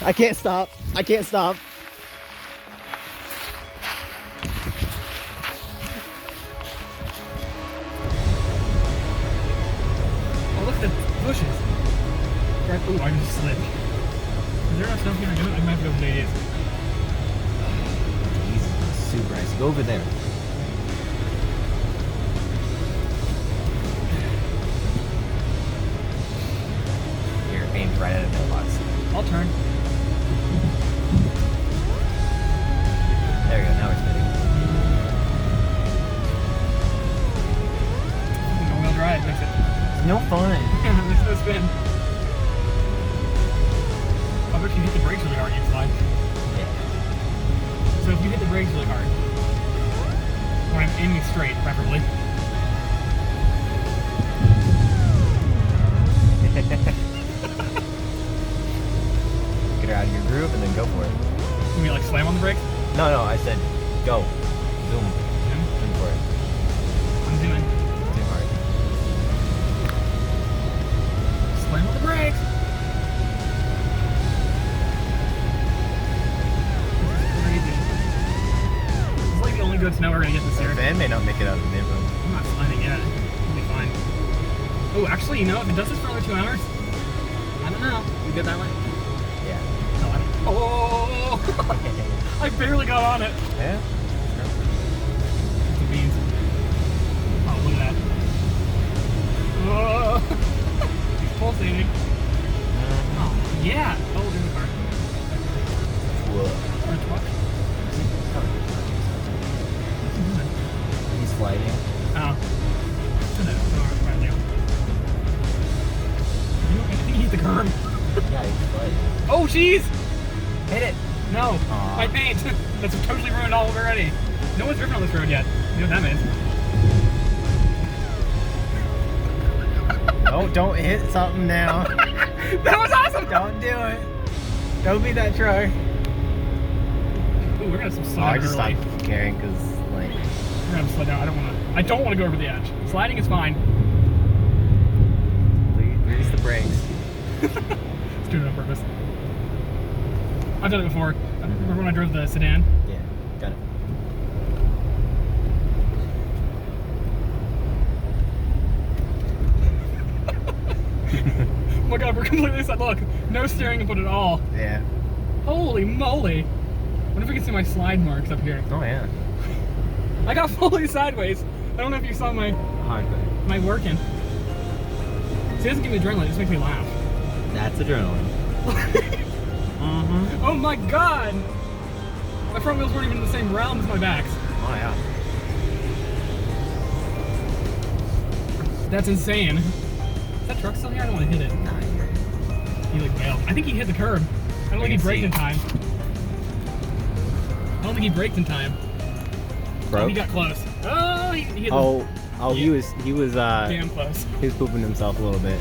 I can't stop. I can't stop. Oh, look at the bushes. Ooh, I just slipped. Is there enough snow here? I might have to go with these. He's super nice. Go over there. You're aimed right at a mailbox. I'll turn. There you go. Now we're spinning. No-wheel drive makes it. It's no fun. There's no spin. I bet you hit the brakes really hard, you'd slide. Yeah. So if you hit the brakes really hard, when I'm aiming straight, preferably. Get her out of your groove and then go for it. You mean like slam on the brakes? No, no, I said go. Zoom. Zoom for it. I'm zooming. Zoom hard. Slam on the brakes! It's like the only good snow we're gonna get this year. The van may not make it out of the neighborhood. I'm not sliding yet. It'll be fine. Oh, actually, you know, if it does this for another 2 hours, I don't know. We good that way? Yeah. No, I don't. Oh! I barely got on it. Yeah? The beans. Oh, look at that. Oh! He's pulsating. Oh, yeah. Oh, there's the car. Whoa. Or the truck. He's sliding. Oh. I think he hit the curb. Yeah, he's sliding. Oh, jeez! Hit it! No, Aw. my paint. That's totally ruined all of it already. No one's driven on this road yet. You know what that means? Oh, don't hit something now. That was awesome! Don't do it. Don't be that truck. Ooh, we're gonna have some Oh, slide I just early. stopped caring because, like... We're gonna slow down. I don't wanna go over the edge. Sliding is fine. Release the brakes. Let's do it on purpose. I've done it before. Remember when I drove the sedan? Yeah, got it. Oh my god, we're completely set. Look, no steering input at all. Yeah. Holy moly. What if we can see my slide marks up here? Oh, yeah. I got fully sideways. I don't know if you saw my Hard way. my working. See, it doesn't give me adrenaline, it just makes me laugh. That's adrenaline. Oh my god! My front wheels weren't even in the same realm as my backs. Oh, yeah. That's insane. Is that truck still here? I don't want to hit it. Nah, He like bailed. I think he hit the curb. I don't think he braked in time. I don't think he braked in time. Bro? Oh, he got close. Oh, he hit Oh, Yeah. he was damn close. he was pooping himself a little bit.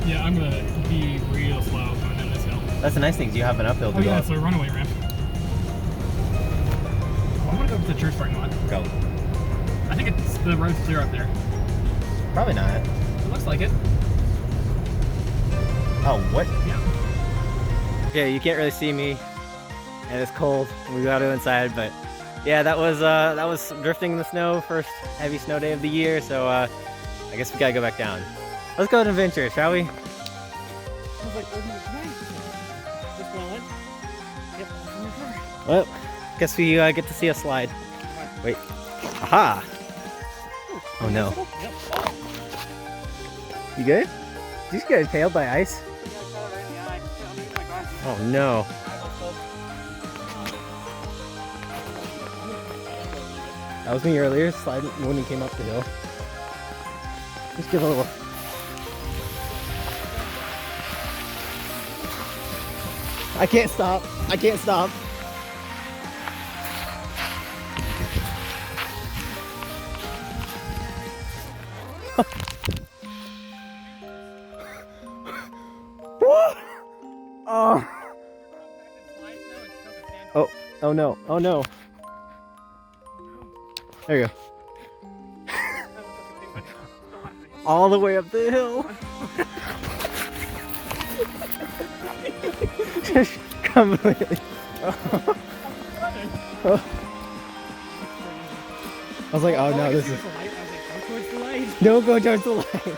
Yeah, I'm gonna be real slow going down this hill. That's the nice thing, you have an uphill to Oh go yeah, up. it's a runaway ramp. Oh, I want to go up to the church parking lot. Go. I think it's the road's clear up there. Probably not. It looks like it. Oh, what? Yeah. Yeah, you can't really see me, and it's cold. We got to go inside, but yeah, that was drifting in the snow, first heavy snow day of the year. So I guess we gotta go back down. Let's go to adventure, shall we? I was like, oh, nice. Just going in. Yep. I'm in the car. Well, guess we get to see a slide. Wait. Aha! Oh no. Yep. You good? Did you just get impaled by ice? Oh no. That was me earlier, sliding when he came up the hill. Just give a little. I can't stop. I can't stop. Oh. Oh. Oh no. Oh no. There you go. All the way up the hill. Just completely. I was like, oh no, this is. Don't go towards the light.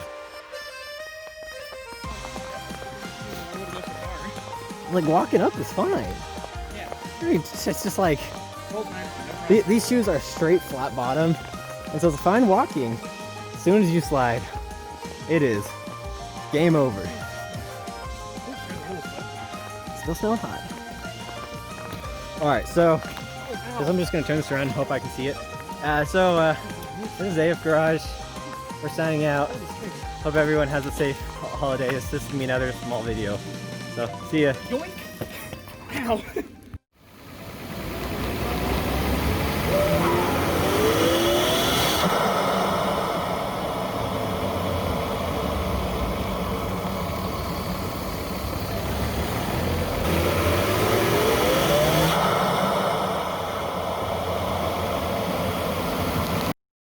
Like walking up is fine. Yeah. It's just like these shoes are straight flat bottom, and so it's fine walking. As soon as you slide, it is game over. Still snowing hot. All right, so I'm just gonna turn this around and hope I can see it. This is AF Garage. We're signing out. Hope everyone has a safe holiday. This is gonna be another small video. So see ya. Yoink! Ow!